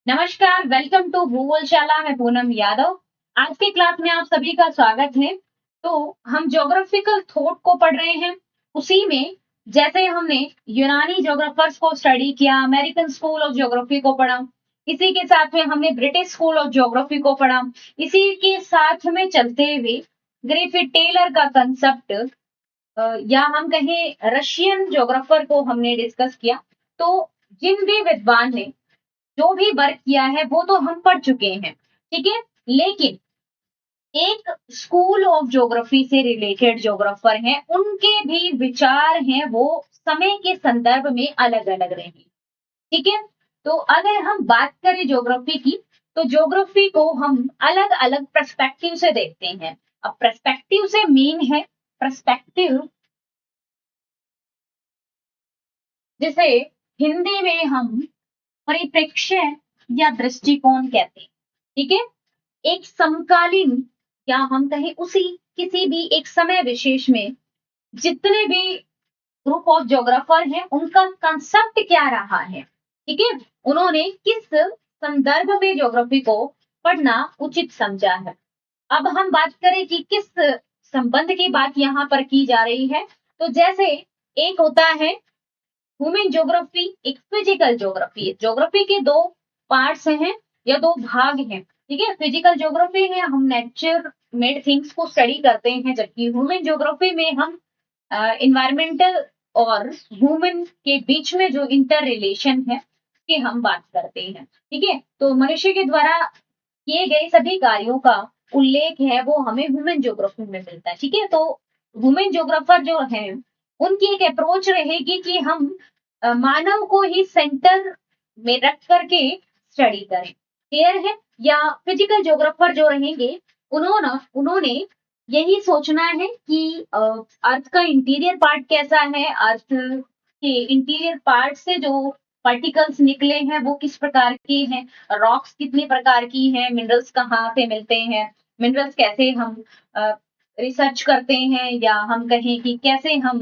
नमस्कार, welcome to भूगोलशाला। मैं पूनम यादव। आज की क्लास में आप सभी का स्वागत है। तो हम ज्योग्राफिकल थॉट को पढ़ रहे हैं। उसी में जैसे हमने यूनानी ज्योग्राफर्स को स्टडी किया, अमेरिकन स्कूल ऑफ ज्योग्राफी को पढ़ा, इसी के साथ में हमने ब्रिटिश स्कूल ऑफ ज्योग्राफी को पढ़ा, इसी के साथ में चलते हुए ग्रिफिथ टेलर का कंसेप्ट या हम कहें रशियन ज्योग्राफर को हमने डिस्कस किया। तो जिन भी विद्वान ने जो भी वर्क किया है वो तो हम पढ़ चुके हैं, ठीक है। लेकिन एक स्कूल ऑफ ज्योग्राफी से रिलेटेड ज्योग्राफर हैं, उनके भी विचार हैं वो समय के संदर्भ में अलग अलग रहे, ठीक है। तो अगर हम बात करें ज्योग्राफी की, तो ज्योग्राफी को हम अलग अलग पर्सपेक्टिव से देखते हैं। अब पर्सपेक्टिव से मीन है पर्सपेक्टिव, जिसे हिंदी में हम परिप्रेक्ष्य या दृष्टिकोण कहते हैं, ठीक है। एक समकालीन या हम कहें उसी किसी भी एक समय विशेष में जितने भी ग्रुप ऑफ ज्योग्राफर हैं उनका कंसेप्ट क्या रहा है, ठीक है। उन्होंने किस संदर्भ में ज्योग्राफी को पढ़ना उचित समझा है। अब हम बात करें कि किस संबंध की बात यहाँ पर की जा रही है। तो जैसे एक होता है ह्यूमन ज्योग्राफी, एक फिजिकल ज्योग्राफी है। ज्योग्राफी के दो पार्ट्स हैं या दो भाग हैं, ठीक है। फिजिकल ज्योग्राफी में हम नेचर मेड थिंग्स को स्टडी करते हैं, जबकि ह्यूमन ज्योग्राफी में हम इन्वायरमेंटल और ह्यूमन के बीच में जो इंटर रिलेशन है की हम बात करते हैं, ठीक है। तो मनुष्य के द्वारा किए गए सभी कार्यों का उल्लेख है वो हमें ह्यूमन ज्योग्राफी में मिलता है, ठीक है। तो ह्यूमन ज्योग्राफर जो है उनकी एक अप्रोच रहेगी कि हम मानव को ही सेंटर में रख करके स्टडी करें, क्लियर है। या फिजिकल ज्योग्राफर जो रहेंगे उन्होंने यही सोचना है कि अर्थ का इंटीरियर पार्ट कैसा है, अर्थ के इंटीरियर पार्ट से जो पार्टिकल्स निकले हैं वो किस प्रकार के हैं, रॉक्स कितनी प्रकार की हैं, मिनरल्स कहाँ से मिलते हैं, मिनरल्स कैसे हम रिसर्च करते हैं, या हम कहें कि कैसे हम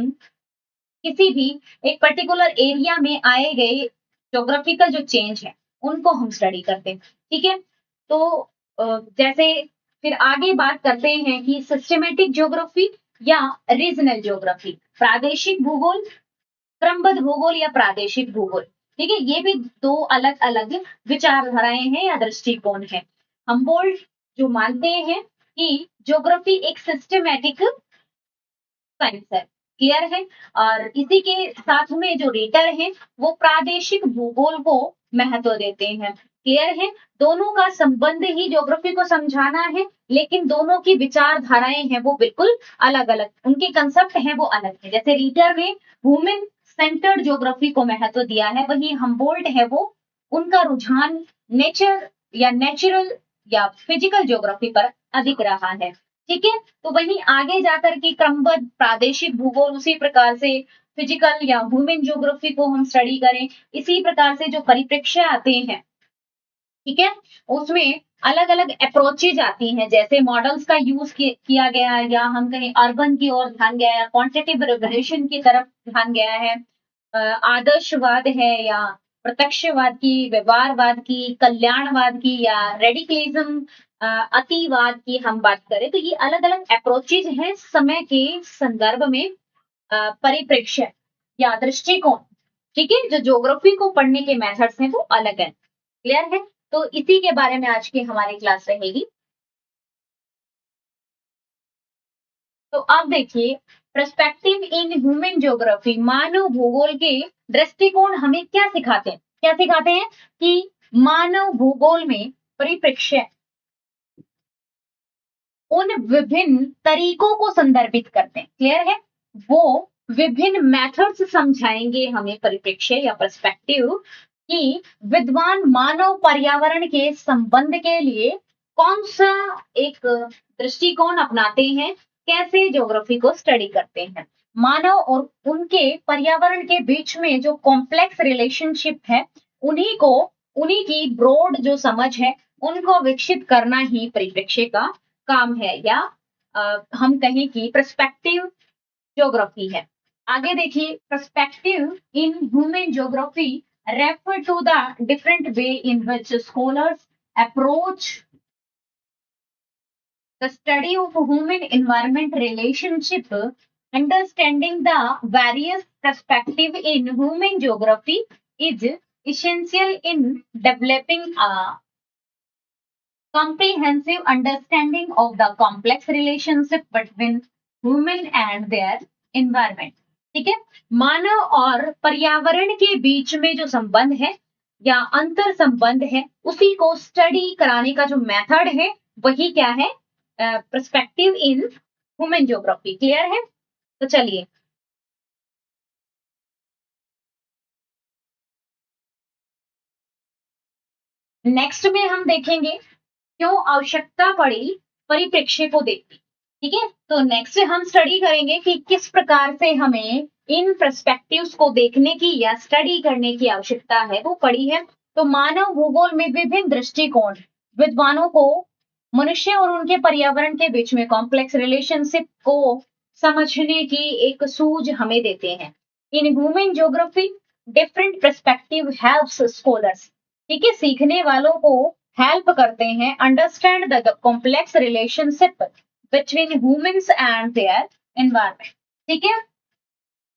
किसी भी एक पर्टिकुलर एरिया में आए गए ज्योग्राफिकल जो चेंज है उनको हम स्टडी करते हैं, ठीक है। तो जैसे फिर आगे बात करते हैं कि सिस्टमेटिक ज्योग्राफी या रीजनल ज्योग्राफी, प्रादेशिक भूगोल, क्रमबद्ध भूगोल या प्रादेशिक भूगोल, ठीक है। ये भी दो अलग अलग विचारधाराएं हैं या दृष्टिकोण है। हमबोल्ट जो मानते हैं कि ज्योग्राफी एक सिस्टमेटिक साइंस है, क्लियर है। और इसी के साथ में जो रेटर है वो प्रादेशिक भूगोल को महत्व देते हैं, क्लियर है। दोनों का संबंध ही ज्योग्राफी को समझाना है, लेकिन दोनों की विचारधाराएं हैं वो बिल्कुल अलग अलग, उनके कंसेप्ट हैं वो अलग है। जैसे रीटर ने ह्यूमन सेंटर्ड ज्योग्राफी को महत्व दिया है, वही हमबोल्ट है वो उनका रुझान नेचर या नेचुरल या फिजिकल ज्योग्राफी पर अधिक रहा है, ठीक है। तो वहीं आगे जाकर के क्रमबद्ध प्रादेशिक भूगोल, उसी प्रकार से फिजिकल या ह्यूमन ज्योग्राफी को हम स्टडी करें, इसी प्रकार से जो परिप्रेक्ष्य आते हैं, ठीक है, उसमें अलग अलग अप्रोचेज आती हैं। जैसे मॉडल्स का यूज किया गया है, या हम कहें अर्बन की ओर ध्यान गया है, क्वांटिटेटिव रिग्रेशन की तरफ ध्यान गया है, आदर्शवाद है या प्रत्यक्षवाद की, व्यवहारवाद की, कल्याणवाद की, या रेडिकलिज्म अतिवाद की हम बात करें, तो ये अलग अलग अप्रोचेज हैं समय के संदर्भ में परिप्रेक्ष्य या दृष्टिकोण, ठीक है। जो ज्योग्राफी को पढ़ने के मेथड्स हैं वो अलग है, क्लियर है। तो इसी के बारे में आज की हमारी क्लास रहेगी। तो अब देखिए, पर्सपेक्टिव इन ह्यूमन ज्योग्राफी, मानव भूगोल के दृष्टिकोण हमें क्या सिखाते हैं, क्या सिखाते हैं कि मानव भूगोल में परिप्रेक्ष्य उन विभिन्न तरीकों को संदर्भित करते हैं, क्लियर है। वो विभिन्न मेथड्स समझाएंगे हमें परिप्रेक्ष्य या पर्सपेक्टिव कि विद्वान मानव पर्यावरण के संबंध के लिए कौन सा एक दृष्टिकोण अपनाते हैं, कैसे ज्योग्राफी को स्टडी करते हैं। मानव और उनके पर्यावरण के बीच में जो कॉम्प्लेक्स रिलेशनशिप है, उन्हीं को उन्हीं की ब्रॉड जो समझ है उनको विकसित करना ही परिप्रेक्ष्य का काम है, या हम कहें कि पर्सपेक्टिव ज्योग्राफी है। आगे देखिए, perspective in human geography refer to the different way in which scholars approach the study of human environment relationship, understanding the various perspective in human geography is essential in developing a comprehensive understanding of the complex relationship between human and their environment. ठीक है, मानव और पर्यावरण के बीच में जो संबंध है या अंतर संबंध है उसी को स्टडी कराने का जो मेथड है वही क्या है, perspective in human geography. Clear है? तो चलिए नेक्स्ट में हम देखेंगे क्यों आवश्यकता पड़ी परिप्रेक्ष्य को देखने। ठीक है, तो नेक्स्ट हम स्टडी करेंगे कि किस प्रकार से हमें इन पर्सपेक्टिव्स को देखने की या स्टडी करने की आवश्यकता है वो पड़ी है। तो मानव भूगोल में विभिन्न दृष्टिकोण विद्वानों को मनुष्य और उनके पर्यावरण के बीच में कॉम्प्लेक्स रिलेशनशिप को समझने की एक सूझ हमें देते हैं। In human geography different perspective helps scholars, ठीक है, सीखने वालों को हेल्प करते हैं understand the complex relationship between humans and their environment. ठीक है,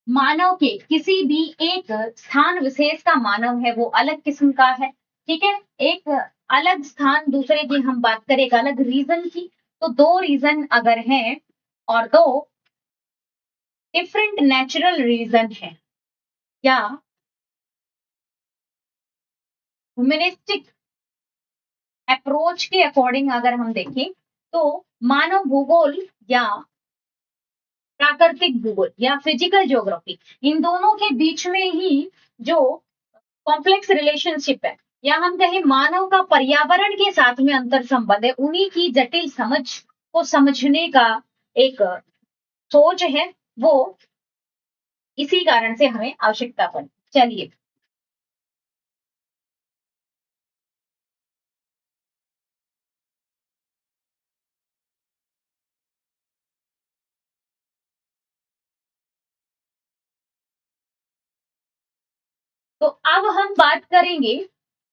मानव के किसी भी एक स्थान विशेष का मानव है वो अलग किस्म का है। ठीक है, एक अलग स्थान दूसरे की हम बात करें एक अलग रीजन की, तो दो रीजन अगर हैं और दो डिफरेंट नेचुरल रीजन है या ह्यूमनिस्टिक अप्रोच के अकॉर्डिंग अगर हम देखें तो मानव भूगोल या प्राकृतिक भूगोल या फिजिकल ज्योग्राफी, इन दोनों के बीच में ही जो कॉम्प्लेक्स रिलेशनशिप है या हम कहें मानव का पर्यावरण के साथ में अंतर संबंध है, उन्हीं की जटिल समझ को समझने का एक सोच है, वो इसी कारण से हमें आवश्यकता पड़ी। चलिए तो अब हम बात करेंगे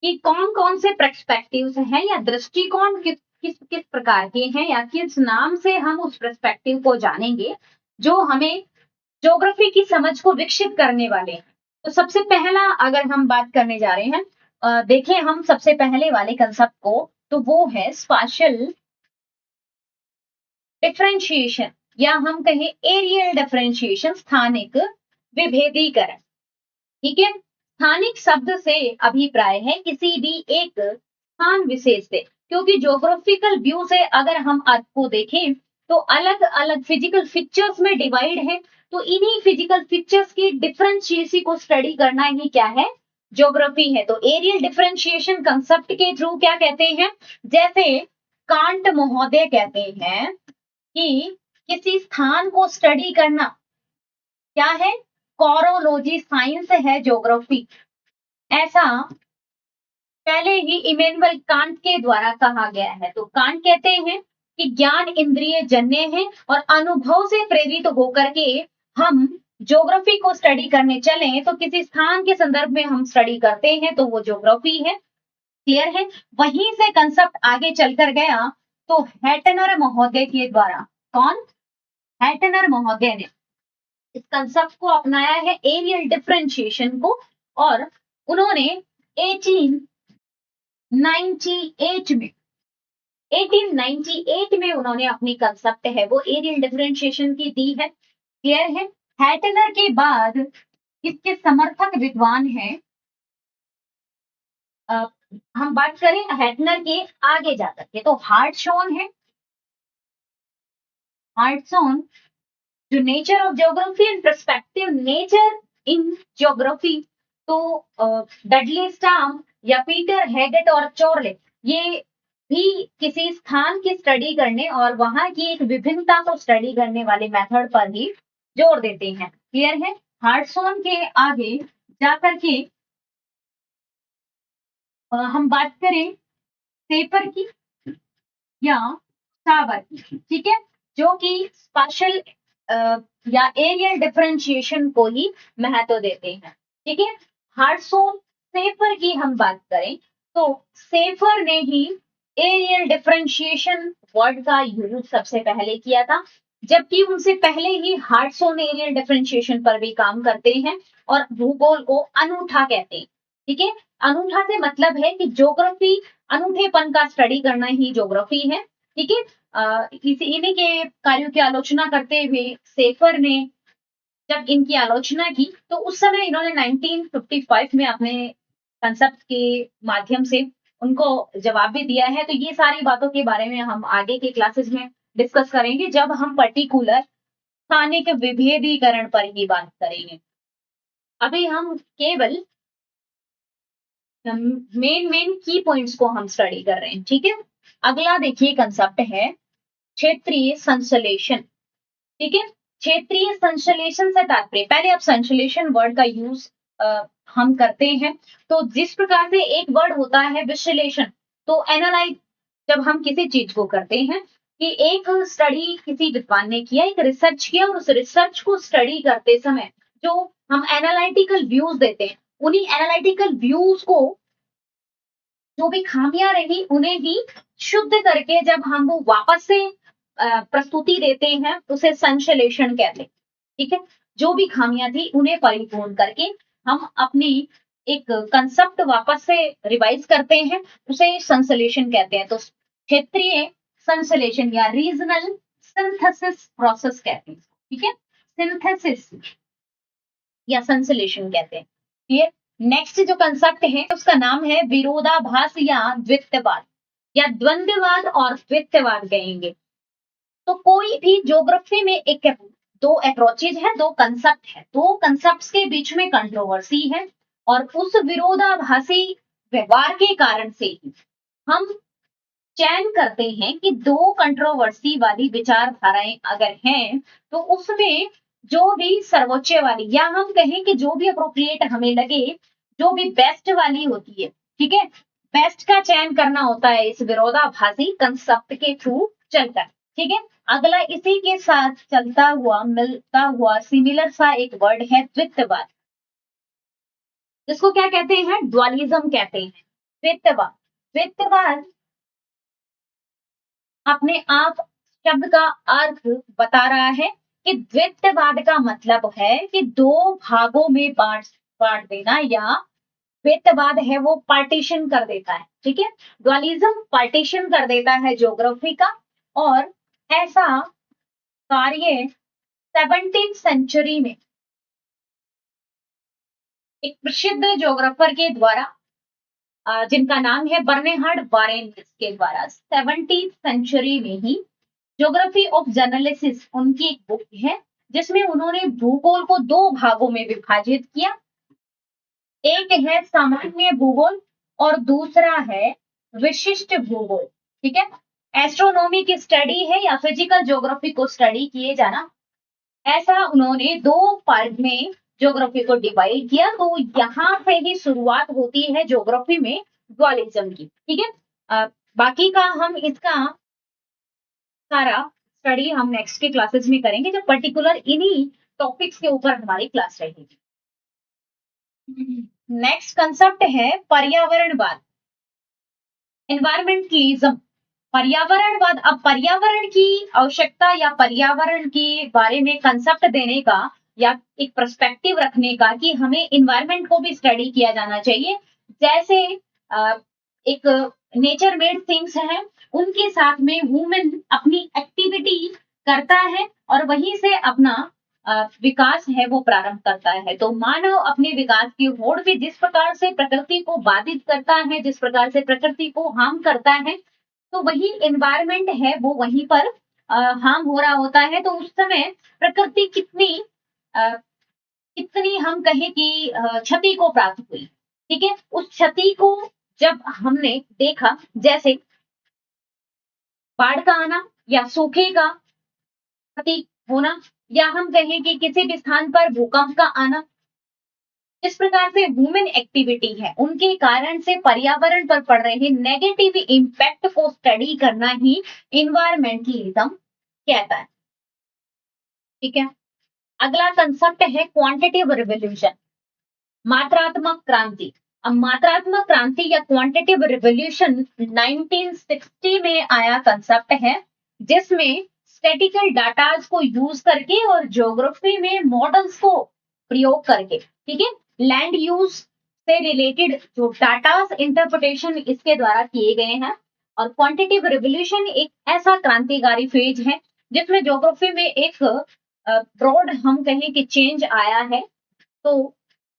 कि कौन कौन से पर्सपेक्टिव्स हैं या दृष्टिकोण किस किस किस प्रकार के हैं या किस नाम से हम उस पर्सपेक्टिव को जानेंगे जो हमें ज्योग्राफी की समझ को विकसित करने वाले हैं। तो सबसे पहला अगर हम बात करने जा रहे हैं, देखें हम सबसे पहले वाले कंसेप्ट को, तो वो है स्पाशियल डिफरेंशिएशन या हम कहें एरियल डिफरेंशिएशन, स्थानिक विभेदीकरण। ठीक है, स्थानिक शब्द से अभिप्राय है किसी भी एक स्थान विशेष से, क्योंकि ज्योग्राफिकल व्यू से अगर हम अर्थ को देखें तो अलग अलग फिजिकल फीचर्स में डिवाइड है, तो इन्हीं फिजिकल फीचर्स की डिफरेंशिएसी को स्टडी करना ही क्या है, ज्योग्राफी है। तो एरियल डिफरेंशिएशन कंसेप्ट के थ्रू क्या कहते हैं, जैसे कांट महोदय कहते हैं कि किसी स्थान को स्टडी करना क्या है, कोरोलॉजी साइंस है ज्योग्राफी, ऐसा पहले ही इमैनुअल कांट के द्वारा कहा गया है। तो कांट कहते हैं कि ज्ञान इंद्रिय जन्य है और अनुभव से प्रेरित होकर के हम ज्योग्राफी को स्टडी करने चले तो किसी स्थान के संदर्भ में हम स्टडी करते हैं तो वो ज्योग्राफी है। क्लियर है? वहीं से कंसेप्ट आगे चलकर गया तो हैटनर महोदय के द्वारा, कौन, हैटनर महोदय ने इस कंसेप्ट को अपनाया है एरियल डिफरेंशिएशन को, और उन्होंने 1898 में उन्होंने अपनी कंसेप्ट है वो एरियल डिफरेंशिएशन की दी है। क्लियर है? हैटनर के बाद इसके समर्थक विद्वान हैं, हम बात करें हैटनर के आगे जाकर के तो हार्टशॉन है, हार्टशॉन जो nature of geography and perspective nature in geography, तो डडली स्टाम या पीटर हेगेट और चोरले ये भी किसी स्थान की स्टडी करने और वहां की एक विभिन्नता को स्टडी करने वाले मेथड पर ही जोर देते हैं। क्लियर है? हार्टशॉन के आगे जाकर के हम बात करें सेपर की या सावर की, ठीक है, जो कि स्पेशल या एरियल डिफरेंशिएशन को ही महत्व देते हैं। ठीक है, हार्टशॉन सेफर की हम बात करें तो सेफर ने ही एरियल डिफरेंशिएशन वर्ड का यूज सबसे पहले किया था, जबकि उनसे पहले ही हार्टसोन एरियल डिफरेंशिएशन पर भी काम करते हैं और भूगोल को अनूठा कहते हैं। ठीक है, अनूठा से मतलब है कि ज्योग्राफी, अनूठेपन का स्टडी करना ही ज्योग्राफी है। ठीक है, इन्हीं के कार्यों की आलोचना करते हुए सेफर ने जब इनकी आलोचना की तो उस समय इन्होंने 1955 में अपने कंसेप्ट के माध्यम से उनको जवाब भी दिया है। तो ये सारी बातों के बारे में हम आगे के क्लासेस में डिस्कस करेंगे जब हम पर्टिकुलर स्थानिक विभेदीकरण पर ही बात करेंगे। अभी हम केवल मेन की पॉइंट्स को हम स्टडी कर रहे हैं। ठीक है, अगला देखिए कंसेप्ट है क्षेत्रीय संश्लेषण। ठीक है, क्षेत्रीय संश्लेषण से तात्पर्य, पहले अब संश्लेषण वर्ड का यूज हम करते हैं। तो जिस प्रकार से एक वर्ड होता है विश्लेषण, तो एनालाइज जब हम किसी चीज को करते हैं कि एक स्टडी किसी विद्वान ने किया, एक रिसर्च किया और उस रिसर्च को स्टडी करते समय जो हम एनालिटिकल व्यूज देते हैं, उन्हीं एनालिटिकल व्यूज को जो भी खामियां रही उन्हें ही शुद्ध करके जब हम वो वापस से प्रस्तुति देते हैं उसे संश्लेषण कहते हैं। ठीक है, जो भी खामियां थी उन्हें परिपूर्ण करके हम अपनी एक कंसेप्ट वापस से रिवाइज करते हैं, उसे संश्लेषण कहते हैं। तो क्षेत्रीय संश्लेषण या रीजनल सिंथेसिस प्रोसेस कहते हैं। ठीक है, सिंथेसिस या संश्लेषण कहते हैं। ये नेक्स्ट जो कंसेप्ट है उसका नाम है विरोधाभास या द्वित्ववाद या द्वंद्ववाद और द्वित्ववाद कहेंगे। तो कोई भी ज्योग्राफी में एक दो अप्रोचेज है, दो कंसेप्ट है, दो कंसेप्ट्स के बीच में कंट्रोवर्सी है और उस विरोधाभासी व्यवहार के कारण से ही हम चयन करते हैं कि दो कंट्रोवर्सी वाली विचारधाराएं अगर हैं तो उसमें जो भी सर्वोच्च वाली या हम कहें कि जो भी अप्रोप्रिएट हमें लगे, जो भी बेस्ट वाली होती है, ठीक है, बेस्ट का चयन करना होता है इस विरोधाभासी कंसेप्ट के थ्रू चलकर। ठीक है, अगला इसी के साथ चलता हुआ मिलता हुआ सिमिलर सा एक वर्ड है द्वित्ववाद, जिसको क्या कहते हैं, ड्वालिज्म कहते हैं। द्वित्ववाद, द्वित्ववाद अपने आप शब्द का अर्थ बता रहा है कि द्वित्ववाद का मतलब है कि दो भागों में बांट बांट देना, या द्वैतवाद है वो पार्टीशन कर देता है। ठीक है, ड्वालिज्म पार्टीशन कर देता है ज्योग्राफी का, और ऐसा कार्य 17th सेंचुरी में एक प्रसिद्ध ज्योग्राफर के द्वारा जिनका नाम है बर्नेहार्ड बारेनियस के द्वारा 17th सेंचुरी में ही ज्योग्राफी ऑफ जर्नलिसिस उनकी एक बुक है जिसमें उन्होंने भूगोल को दो भागों में विभाजित किया। एक है सामान्य भूगोल और दूसरा है विशिष्ट भूगोल। ठीक है, एस्ट्रोनॉमी की स्टडी है या फिजिकल ज्योग्राफी को स्टडी किए जाना, ऐसा उन्होंने दो पार्ट में ज्योग्राफी को डिवाइड किया। तो यहाँ से ही शुरुआत होती है ज्योग्राफी में ड्वालिज्म की। ठीक है, बाकी का हम इसका सारा स्टडी हम नेक्स्ट के क्लासेस में करेंगे जब पर्टिकुलर इन्हीं टॉपिक्स के ऊपर हमारी क्लास रहेगी। नेक्स्ट कंसेप्ट है पर्यावरणवाद, एनवायरमेंटलिज्म। पर्यावरणवाद, अब पर्यावरण की आवश्यकता या पर्यावरण के बारे में कंसेप्ट देने का या एक पर्सपेक्टिव रखने का कि हमें इन्वायरमेंट को भी स्टडी किया जाना चाहिए। जैसे एक नेचर मेड थिंग्स हैं, उनके साथ में वुमेन अपनी एक्टिविटी करता है और वहीं से अपना विकास है वो प्रारंभ करता है। तो मानव अपने विकास की होड़ में जिस प्रकार से प्रकृति को बाधित करता है, जिस प्रकार से प्रकृति को हार्म करता है, तो वही एनवायरमेंट है वो वहीं पर हार्म हो रहा होता है। तो उस समय प्रकृति कितनी हम कहें कि क्षति को प्राप्त हुई। ठीक है, उस क्षति को जब हमने देखा, जैसे बाढ़ का आना या सूखे का क्षति होना, या हम कहें कि किसी भी स्थान पर भूकंप का आना, इस प्रकार से वुमेन एक्टिविटी है उनके कारण से पर्यावरण पर पड़ रहे नेगेटिव इम्पैक्ट को स्टडी करना ही इन्वायरमेंटलिज्म कहता है। ठीक है, अगला कंसेप्ट है क्वांटिटेटिव रिवॉल्यूशन, मात्रात्मक क्रांति। अब मात्रात्मक क्रांति या क्वांटिटेटिव रिवॉल्यूशन 1960 में आया कंसेप्ट है, जिसमें स्टैटिकल डाटाज को यूज करके और ज्योग्राफी में मॉडल्स को प्रयोग करके, ठीक है, लैंड यूज से रिलेटेड जो डाटाज इंटरप्रिटेशन इसके द्वारा किए गए हैं। और क्वांटिटेटिव रिवॉल्यूशन एक ऐसा क्रांतिकारी फेज है जिसमें ज्योग्राफी में एक ब्रॉड हम कहें कि चेंज आया है। तो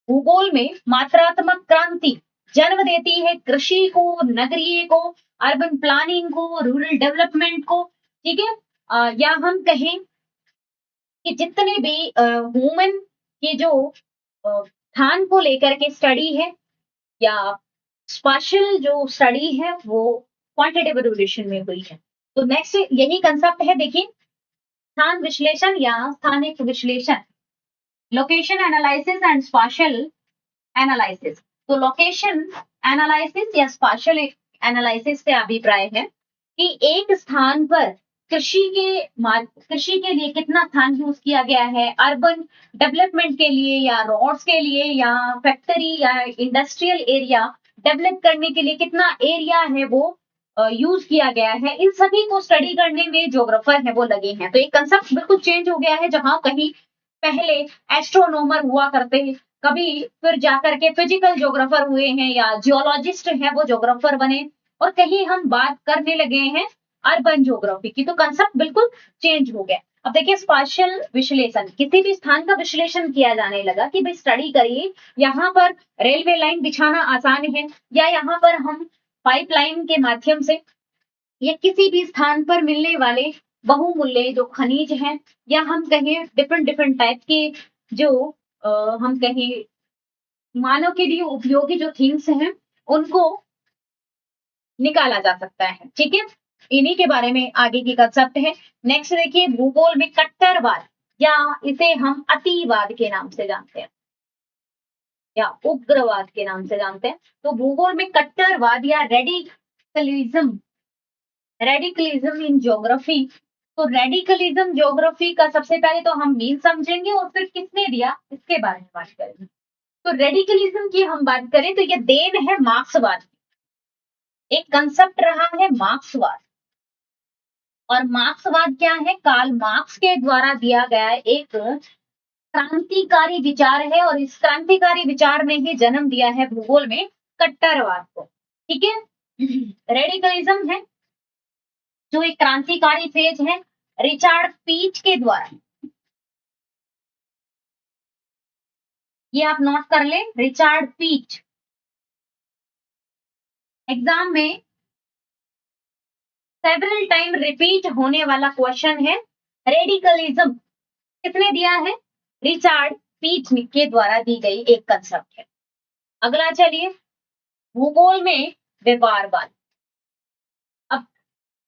भूगोल में मात्रात्मक क्रांति जन्म देती है कृषि को, नगरीय को, अर्बन प्लानिंग को, रूरल डेवलपमेंट को, ठीक है। या हम कहें कि जितने भी ह्यूमन के जो स्थान को लेकर के स्टडी है या स्पेशल जो स्टडी है वो क्वांटिटेटिव रिवॉल्यूशन में हुई है। तो नेक्स्ट यही कंसेप्ट है, देखिए, स्थान विश्लेषण या स्थानिक विश्लेषण, location analysis and special analysis. तो लोकेशन एनालिसिस या स्पेशल एनालिसिस से अभिप्राय है कि एक स्थान पर कृषि के लिए कितना स्थान यूज किया गया है, अर्बन डेवलपमेंट के लिए या रोड्स के लिए या फैक्ट्री या इंडस्ट्रियल एरिया डेवलप करने के लिए कितना एरिया है वो यूज किया गया है। इन सभी को स्टडी करने में ज्योग्राफर है वो लगे हैं। तो एक कंसेप्ट बिल्कुल चेंज हो गया है, जहां कहीं पहले एस्ट्रोनॉमर हुआ करते हैं, कभी फिर जाकर के फिजिकल ज्योग्राफर हुए हैं या जियोलॉजिस्ट हैं वो ज्योग्राफर बने, और कहीं हम बात करने लगे हैं अर्बन ज्योग्राफी की। तो कंसेप्ट बिल्कुल चेंज हो गया। अब देखिए, स्पेशल विश्लेषण, किसी भी स्थान का विश्लेषण किया जाने लगा कि भाई स्टडी करिए, यहाँ पर रेलवे लाइन बिछाना आसान है या यहाँ पर हम पाइपलाइन के माध्यम से या किसी भी स्थान पर मिलने वाले बहुमूल्य जो खनिज हैं या हम कहें डिफरेंट डिफरेंट टाइप के जो हम कहें मानव के लिए उपयोगी जो थिंग्स हैं उनको निकाला जा सकता है, ठीक है। इन्हीं के बारे में आगे की कंसेप्ट है। नेक्स्ट देखिए, भूगोल में कट्टरवाद या इसे हम अतिवाद के नाम से जानते हैं या उग्रवाद के नाम से जानते हैं। तो भूगोल में कट्टरवाद या रेडिकलिज्म इन ज्योग्राफी। तो रेडिकलिज्म ज्योग्राफी का सबसे पहले तो हम मीन समझेंगे और फिर किसने दिया इसके बारे में बात करेंगे। तो रेडिकलिज्म की हम बात करें तो ये देन है मार्क्सवाद, एक कंसेप्ट रहा है मार्क्सवाद। और मार्क्सवाद क्या है? कार्ल मार्क्स के द्वारा दिया गया एक क्रांतिकारी विचार है और इस क्रांतिकारी विचार ने ही जन्म दिया है भूगोल में कट्टरवाद को, ठीक है। रेडिकलिज्म है जो एक क्रांतिकारी फेज है रिचार्ड पीच के द्वारा, ये आप नोट कर ले, रिचार्ड पीच। एग्जाम में सेवरल टाइम रिपीट होने वाला क्वेश्चन है रेडिकलिज्म, किसने दिया है? रिचार्ड पीच के द्वारा दी गई एक कंसेप्ट है। अगला चलिए, भूगोल में व्यवहारवाद। अब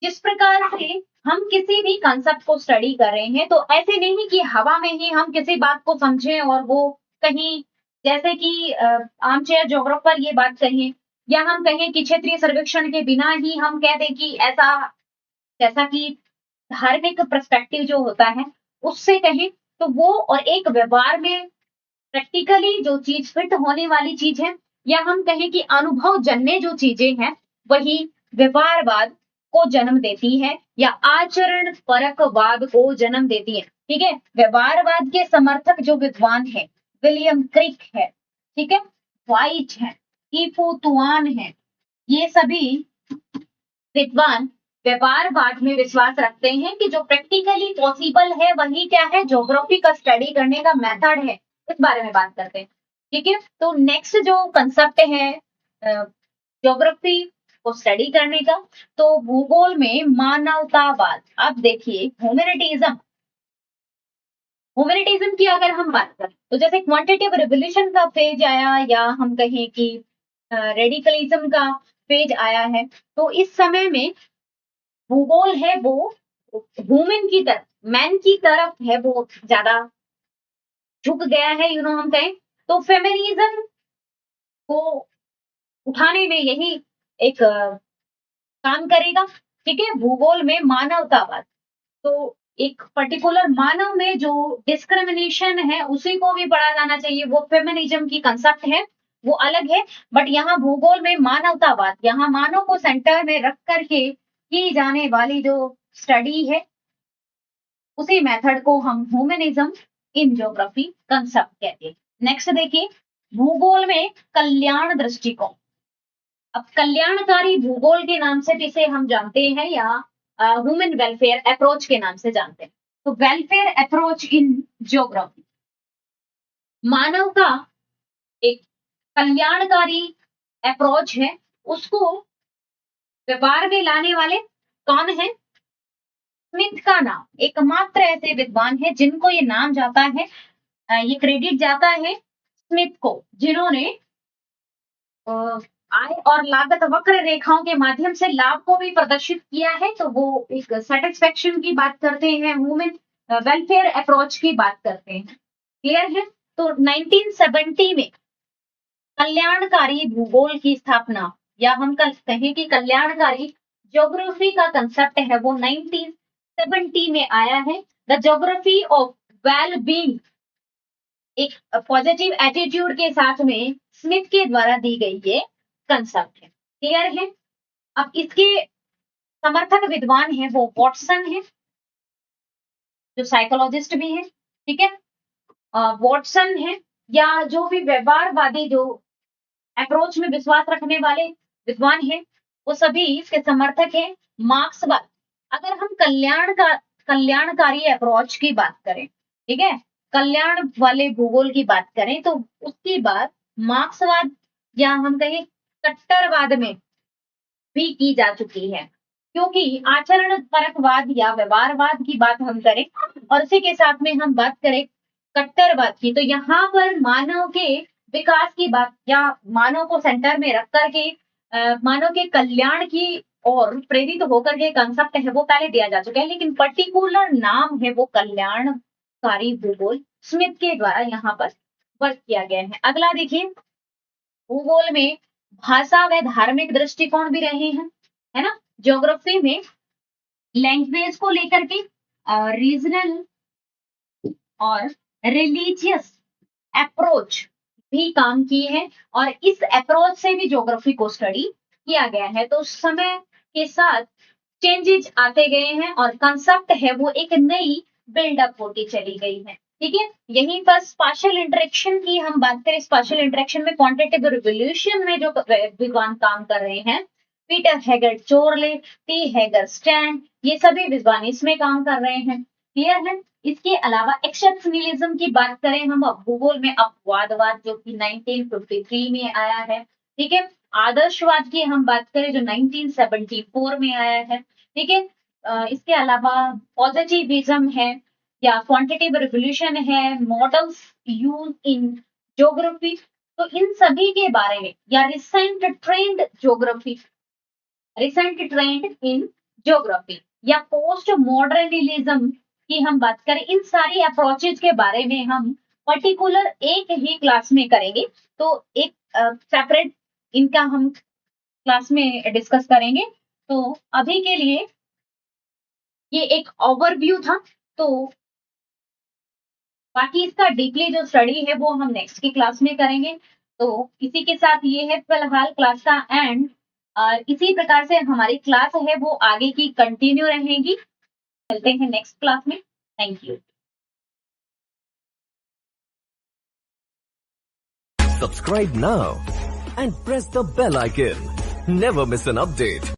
जिस प्रकार से हम किसी भी कंसेप्ट को स्टडी कर रहे हैं तो ऐसे नहीं कि हवा में ही हम किसी बात को समझें और वो कहीं जैसे कि आर्मचेयर ज्योग्राफर ये बात कहें या हम कहें कि क्षेत्रीय सर्वेक्षण के बिना ही हम कह दें कि ऐसा, जैसा कि धार्मिक पर्सपेक्टिव जो होता है उससे कहें, तो वो और एक व्यवहार में प्रैक्टिकली जो चीज फिट होने वाली चीज है या हम कहें कि अनुभव जन्य जो चीजें हैं वही व्यवहारवाद को जन्म देती है या आचरण परकवाद को जन्म देती है, ठीक है। व्यवहारवाद के समर्थक जो विद्वान है विलियम क्रिक है, ठीक है, वाइट है, ईफो तुआन है, ये सभी विद्वान व्यवहारवाद में विश्वास रखते हैं कि जो प्रैक्टिकली पॉसिबल है वही क्या है, ज्योग्राफी का स्टडी करने का मेथड है। इस बारे में बात करते हैं, ठीक है। तो नेक्स्ट जो कंसेप्ट है ज्योग्राफी को स्टडी करने का, तो भूगोल में मानवतावाद। अब देखिए, ह्यूमैनिटिज्म की अगर हम बात करें तो जैसे क्वांटिटेटिव रिवॉल्यूशन का फेज आया या हम कहें कि रेडिकलिज्म का फेज आया है, तो इस समय में भूगोल है वो ह्यूमन की तरफ, मैन की तरफ है वो ज्यादा झुक गया है, हम कहें तो फेमिनिज्म को उठाने में यही एक काम करेगा, ठीक है। भूगोल में मानवतावाद, तो एक पर्टिकुलर मानव में जो डिस्क्रिमिनेशन है उसी को भी पढ़ा जाना चाहिए, वो फेमिनिज्म की कंसेप्ट है वो अलग है, बट यहाँ भूगोल में मानवतावाद, यहाँ मानव को सेंटर में रख करके की जाने वाली जो स्टडी है, उसी मेथड को हम ह्यूमनिज्म इन ज्योग्राफी कंसेप्ट कहते हैं। नेक्स्ट देखिए, भूगोल में कल्याण दृष्टिकोण। अब कल्याणकारी भूगोल के नाम से जिसे हम जानते हैं या ह्यूमन वेलफेयर अप्रोच के नाम से जानते हैं। तो वेलफेयर अप्रोच इन ज्योग्राफी, मानव का एक कल्याणकारी अप्रोच है, उसको व्यवहार में लाने वाले कौन है? स्मिथ का नाम एकमात्र ऐसे विद्वान है जिनको ये नाम जाता है, ये क्रेडिट जाता है स्मिथ को, जिन्होंने आय और लागत वक्र रेखाओं के माध्यम से लाभ को भी प्रदर्शित किया है। तो वो एक सेटिस्फेक्शन की बात करते हैं, ह्यूमन वेलफेयर अप्रोच की बात करते हैं। क्लियर है? तो 1970 में कल्याणकारी भूगोल की स्थापना, या हम कहें कि कल्याणकारी ज्योग्राफी का कंसेप्ट है, वो 1970 में आया है। The geography of well being एक पॉजिटिव एटीट्यूड के साथ में स्मिथ के द्वारा दी गई ये कंसेप्ट है। क्लियर है? अब इसके समर्थक विद्वान हैं वो वॉटसन है, जो साइकोलॉजिस्ट भी है, ठीक है। वॉटसन है, या जो भी व्यवहारवादी जो अप्रोच में विश्वास रखने वाले विद्वान हैं, वो सभी इसके समर्थक हैं। मार्क्सवाद, अगर हम कल्याणकारी अप्रोच की बात करें, ठीक है, कल्याण वाले भूगोल की बात करें, तो उसकी बात मार्क्सवाद या हम कहें कट्टरवाद में भी की जा चुकी है। क्योंकि आचरण परकवाद या व्यवहारवाद की बात हम करें और इसी के साथ में हम बात करें कट्टरवाद की, तो यहाँ पर मानव के विकास की बात या मानव को सेंटर में रख करके मानव के कल्याण की और प्रेरित होकर के कंसेप्ट है वो पहले दिया जा चुका है, लेकिन पर्टिकुलर नाम है वो कल्याणकारी भूगोल स्मिथ के द्वारा यहाँ पर वर्क किया गया है। अगला देखिए, भूगोल में भाषा व धार्मिक दृष्टिकोण भी रहे हैं, है ना। ज्योग्राफी में लैंग्वेज को लेकर के रीजनल और रिलीजियस अप्रोच भी काम की है, और इस अप्रोच से भी ज्योग्राफी को स्टडी किया गया है। तो समय के साथ चेंजेस आते गए हैं और कंसेप्ट है वो एक नई बिल्डअप होती चली गई है, ठीक है। यहीं पर स्पाशियल इंटरेक्शन की हम बात करें, स्पाशियल इंटरेक्शन में क्वांटिटेटिव रिवोल्यूशन में जो विद्वान काम कर रहे हैं, पीटर हेगर चोरले, टी हेगर स्टैंड, ये सभी विद्वान इसमें काम कर रहे हैं। क्लियर है? इसके अलावा एक्सेप्शनलिज्म की बात करें हम, भूगोल में अपवादवाद जो कि 1953 में आया है, ठीक है। आदर्शवाद की हम बात करें जो 1974 में आया है, ठीक है। इसके अलावा पॉजिटिविज्म है या क्वांटिटेटिव रिवोल्यूशन है, मॉडल्स यूज इन ज्योग्राफी, तो इन सभी के बारे में, या रिसेंट ट्रेंड इन ज्योग्राफी या पोस्ट मॉडर्निज्म की हम बात करें, इन सारी अप्रोचेज के बारे में हम पर्टिकुलर एक ही क्लास में करेंगे। तो एक सेपरेट इनका हम क्लास में डिस्कस करेंगे। तो अभी के लिए ये एक ओवरव्यू था, तो बाकी इसका डीपली जो स्टडी है वो हम नेक्स्ट की क्लास में करेंगे। तो इसी के साथ ये है फिलहाल क्लास का एंड, और इसी प्रकार से हमारी क्लास है वो आगे की कंटिन्यू रहेगी। मिलते हैं नेक्स्ट क्लास में। Thank you. Subscribe now and press the bell icon. Never miss an update.